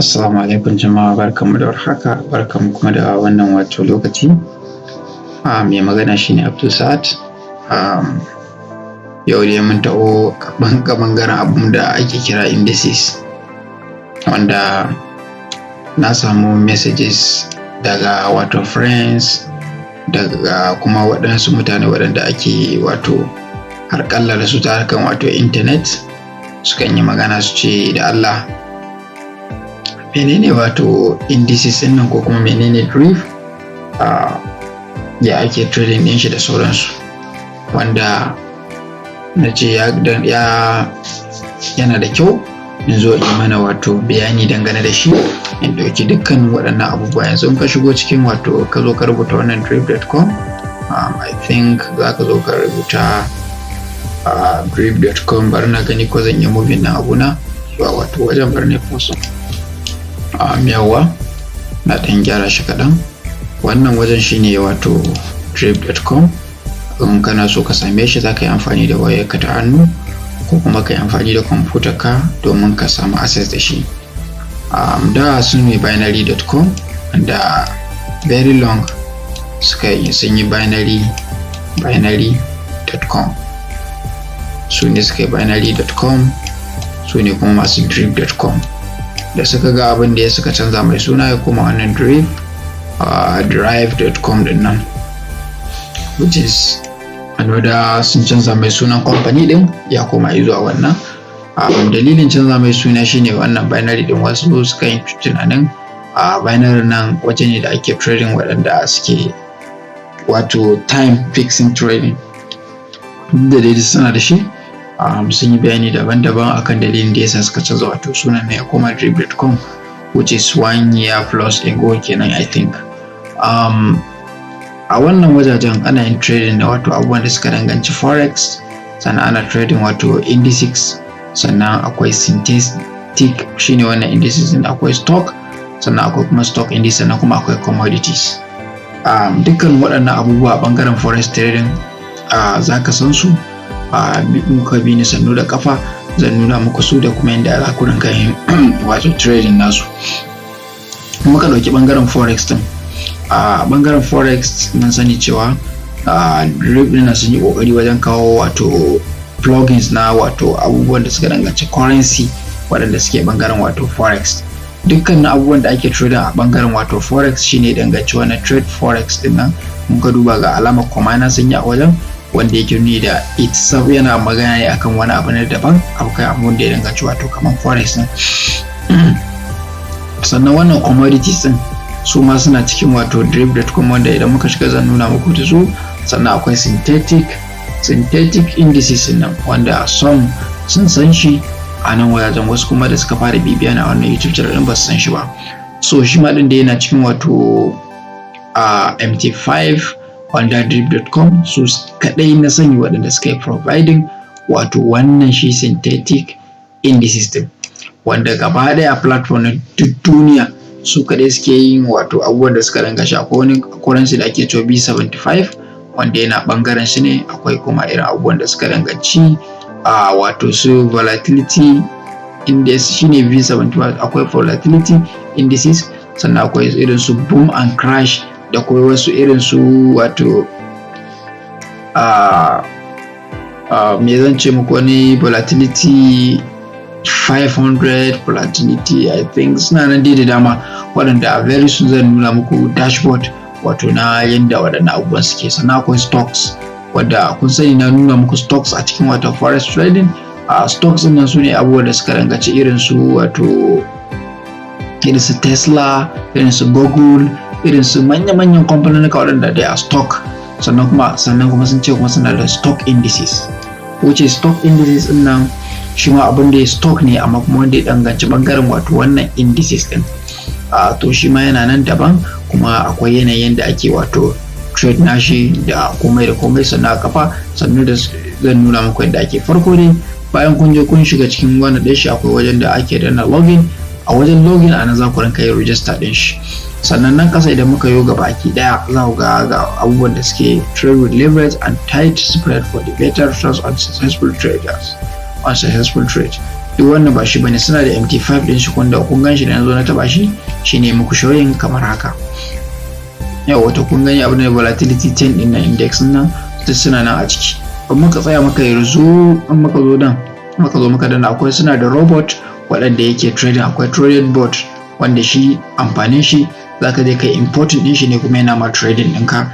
Assalamu alaikum jama'a, barkanmu da warhaka, barkanmu kuma da wannan lokaci. Mai magana shine Abdul Saad. Yau dai mun taɓo ɓangaren abun da ake kira indices, wanda na samu messages daga friends, daga kuma waɗansu mutane waɗanda ake harƙalla da su ta harkan internet, sukan yi magana su ce da Allah menene indices ɗin nan, ko kuma menene Deriv, ya ake trading ɗin shi da sauransu, wanda na ce yana da kyau in zo in yi mana bayani dangane da shi, in ɗauki dukkan waɗannan abubuwa. Yanzu in ka shigo cikin ka zo ka rubuta wannan deriv.com, I think za ka zo ka rubuta deriv.com. bari na gani ko zan iya moving na abuna zuwa wajen, bari ne post yawa na ɗan gyara shi kaɗan. Wannan wajen shine deriv.com. in kana so ka same shi, za ka yi amfani da wayarka ta hannu ko kuma ka yi amfani da kwamfutar ka domin ka samu access da shi. Da sun yi binary.com, da very long sun yi binary.com, su ne suka yi binary.com, su ne kuma masu deriv.com. da suka ga abin da ya suka canza mai suna ya koma wannan deriv.com din nan, which is another, sun canza mai sunan company din ya koma zuwa wannan. Dalilin canza mai suna shine wannan binary din, wasu suka yi tunanin binary nan waje ne da ake trading waɗanda suke time fixing trading, da dai suna da shi. Sun yi bayani daban-daban akan dalilin da yasa suka canza sunan ne ya koma deriv.com, which is 1 year plus ago kenan, I think. A wannan wajajen ana yin trading da abubuwan da suka danganci forex, sannan ana trading indices, sannan akwai synthetic, shine wannan indices din, akwai stock, sannan akwai kuma stock index, sannan kuma akwai commodities. Dukkan waɗannan abubuwa a ɓangaren forex trading za ka san su. Muka bi ni sannu da kafa, zan nuna muku su da kuma yadda za ku rinka yin trading nasu. Muka ɗauki ɓangaren forex din. Ɓangaren forex mun sani cewa Deriv ɗin sun yi ƙoƙari wajen kawo plugins na abubuwan da suka danganci currency waɗanda suke ɓangaren forex. Dukkan abubuwan da ake trading a ɓangaren forex shine danganci wannan trade forex din nan. Muka duba ga alamar komana sun yi a wajen, wanda yake nuni da itself yana magana ne akan wani abu na daban, akwai abun da ya danganci kamar forex din. Sannan wannan commodities din su ma suna cikin deriv.com, wanda idan muka shiga zan nuna muku da su. Sannan akwai synthetic indices nan, wanda some sun san shi a nan wajajen, wasu kuma da suka fara bibiya na wannan YouTube channel din ba su san shi ba. So shi ma din da yana cikin MT5 wanda deriv.com su kadai na sani waɗanda suka yi providing wannan shi synthetic indices din, wanda gaba ɗaya a platform na duk duniya su kadai suke yin abubuwan da suka danganci. Akwai wani currency da ake cewa B75 wanda yana ɓangaren shi ne. Akwai kuma irin abubuwan da suka danganci su volatility index shine V75, akwai volatility indices, sannan akwai irin su boom and crash, da kuma wasu irin su me zan ce muku, wani volatility 500, volatility I think, suna nan dai da dama, waɗanda very soon zan nuna muku dashboard na yadda waɗannan abubuwan suke. Sannan akwai stocks, wadda kun sani na nuna muku stocks a cikin forex trading. Stocks ɗin nan su ne abubuwan da suka danganci irin su Tesla, irin su Google, irin su manya-manyan kamfanonika waɗanda dai a stock. Sannan kuma sun ce kuma suna da stock indices, which is stock indices din nan shi ma abin da ya stock ne, amma kuma wanda ya danganci ɓangaren wannan indices din. To shi ma yana nan daban, kuma akwai yanayin da ake trade nashi da komai da komai. Sannan a kafa, sannan da zan nuna muku yadda ake. Farko dai bayan kun je kun shiga cikin wannan ɗin shi, akwai wajen da ake danna login. A wajen login a nan za ku rinka yin register ɗin shi. Sannan nan kasa idan muka yi baki daya, za ku ga abubuwan da suke trade with leverage and tight spread for the better returns on successful traders. duk wannan ba shi bane, suna da MT5 din shi wanda kun gan shi da yanzu na taba shi shine muku showing kamar haka. Yau wato kun gani abin da volatility 10 din na index nan duk suna nan a ciki. Amma ka tsaya maka yanzu an maka zo dan maka zo maka dan akwai suna da robot waɗanda yake trading, akwai trading bot wanda shi amfanin shi zaka je kai importing din shi ne kuma yana ma trading ɗinka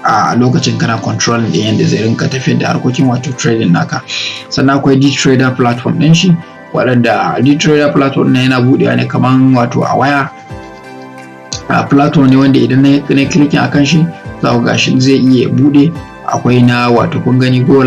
a lokacin kana control din yanda zai rinka tafiyar da harkokin wato trading naka. Sannan akwai D-Trader platform din shi, waɗanda D-Trader platform na yana buɗewa ne kaman wato a waya. Platform ne wanda idan na clicking akan shi za ku ga shi zai iya buɗe. Akwai na wato kun gani go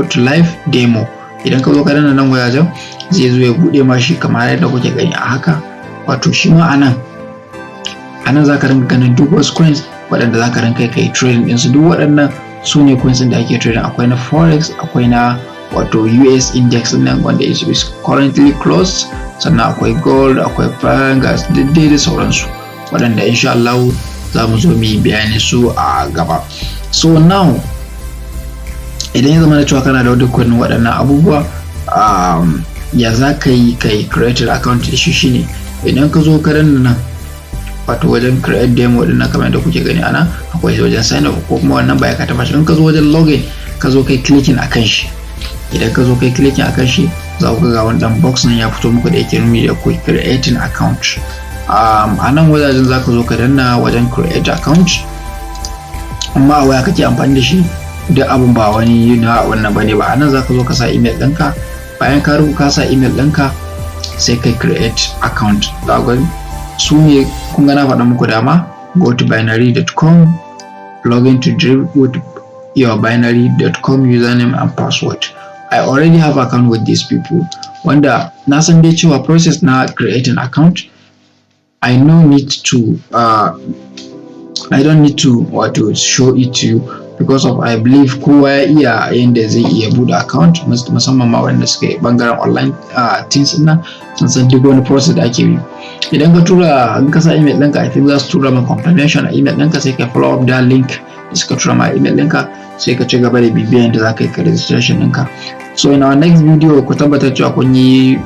to live demo, idan ka zo ka danna nan wajajen zai zo ya buɗe ma shi kamar yadda kuke gani a haka. Wato shi ma anan za ka rinka ganin duk wasu coins waɗanda za ka rinka kai trading ɗinsu. Duk waɗannan su ne coins da ake trading. Akwai na forex, akwai na wato US index nan wanda is currently closed, sannan akwai gold, akwai gas, daidai da sauransu waɗanda insha Allah za mu zo mu yi bayani su a gaba. So now idan ya zama da cewa kana da dukkanin waɗannan abubuwa, ya za ka yi kai create account da shi shine idan ka zo ka danna nan wato wajen create demo din nan kamar yadda kuke gani ana, akwai wajen sign up ko kuma wannan baya ka taba shi. In ka zo wajen login ka zo kai clicking akan shi, idan ka zo kai clicking akan shi za ku ga wani dan box nan ya fito muku da yake nuni da ku creating account. A nan wajen za ka zo ka danna wajen create account, amma a waya kake amfani da shi duk abin ba wani na wannan bane ba. A nan za ka zo ka sa email ɗinka, bayan ka rubuta sa email ɗinka sai kai create account. Za ku su ne kun ga na faɗa muku dama, go to binary.com, log in to Deriv with your binary.com username and password. I already have account with these people, wanda na san dai cewa process na creating account I don't need to wato show it to you because of I believe kowa ya iya yanda zai iya bude account, musamman ma wanda suke bangaren online things din sun san duk wani process da ake yi. Idan ka tura, in ka sa email ɗinka, I think za su tura ma confirmation a email ɗinka, sai ka follow up da link da suka tura ma email ɗinka, sai ka ci gaba da bibiyan da za ka yi ka registration ɗinka. So in our next video ku tabbatar cewa kun yi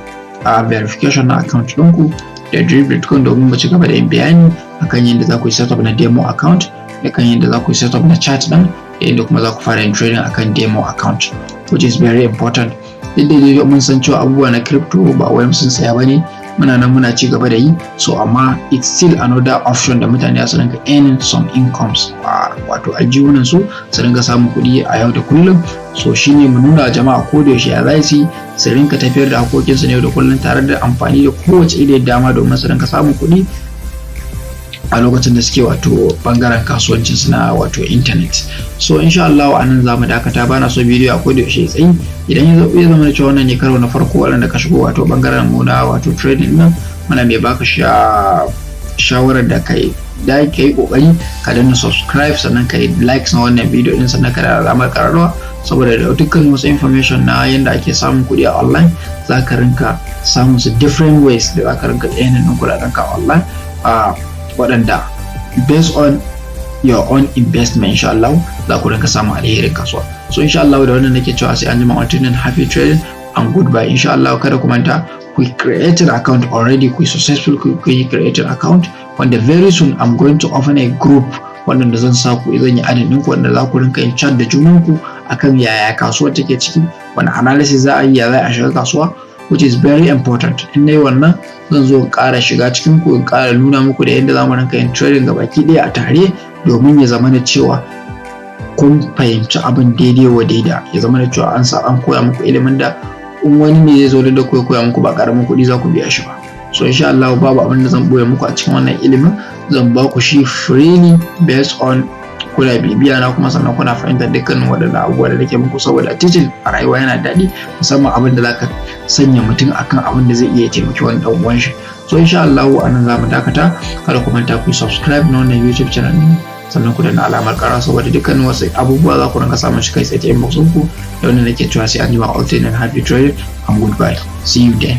verification na account ɗinku da Deriv.com domin mu ci gaba da yin bayani akan yadda za ku yi setup na demo account, da kan yadda za ku yi setup na chat ɗin, da yadda kuma za ku fara yin trading akan demo account, which is very important. Duk da dai mun san cewa abubuwa na crypto ba wai sun tsaya bane, muna nan muna ci gaba da yi, so amma it's still another option da mutane su rinka earning some incomes, wato aljihunan su rinka samun kuɗi a yau da kullum. So shine mu nuna jama'a ko da yaushe ya za su rinka tafiyar da hakokinsu ne da kullum tare da amfani da kowace irin dama domin su rinka samun kuɗi a lokacin da suke wato bangaren kasuwancin su na wato internet. So insha Allah a nan zamu dakata, bana so bidiyo a koda yaushe tsayi. Idan ya zama da cewa wannan ne karo na farko wanda ka shigo wato bangaren mu na wato trading nan, muna mai baka shawarar da kai kokari ka danna subscribe, sannan ka yi likes na wannan bidiyo din, sannan ka da alamar kararrawa, saboda da dukkan wasu information na yanda ake samun kuɗi a online za ka rinka samun su different ways da za ka rinka earning ɗin kuɗaɗen ka online, waɗanda based on your own investment insha Allah za ku rinka samun alherin kasuwa. So insha Allah da wannan nake cewa sai an jima, until then happy trading and goodbye. Insha Allah kada ku manta ku create an account already, ku successful ku create an account, wanda very soon I'm going to open a group wanda zan sa ku, zan yi adadin ku wanda za ku rinka yin chat da junanku akan yaya kasuwar take ciki, wani analysis za a yi, ya za a shiga kasuwa, which is very important. In dai wannan zan zo in ƙara shiga cikin ku, in ƙara nuna muku da yadda za mu rinka yin trading gabaki ɗaya a tare, domin ya zama da cewa kun fahimci abin daidai wa daida, ya zama da cewa an koya muku ilimin da in wani ne zai zo da koya muku ba ƙaramin kuɗi za ku biya shi ba. So insha Allah babu abin da zan boye muku a cikin wannan ilimin, zan ba ku shi freely based on kuna bibiya na, kuma sannan kuna fahimtar dukkanin waɗannan abubuwa da nake muku, saboda teaching a rayuwa yana daɗi, musamman abin da zaka sanya mutum akan abin da zai iya taimaki wani ɗan uwan shi. So insha Allah a nan za mu dakata, kada ku manta ku subscribe na wannan YouTube channel ɗin, sannan ku danna alamar ƙara, saboda dukkanin wasu abubuwa za ku rinka samun shi kai tsaye ta inbox ɗinku. Da wannan nake cewa sai an jima, all day and happy trading and goodbye, see you then.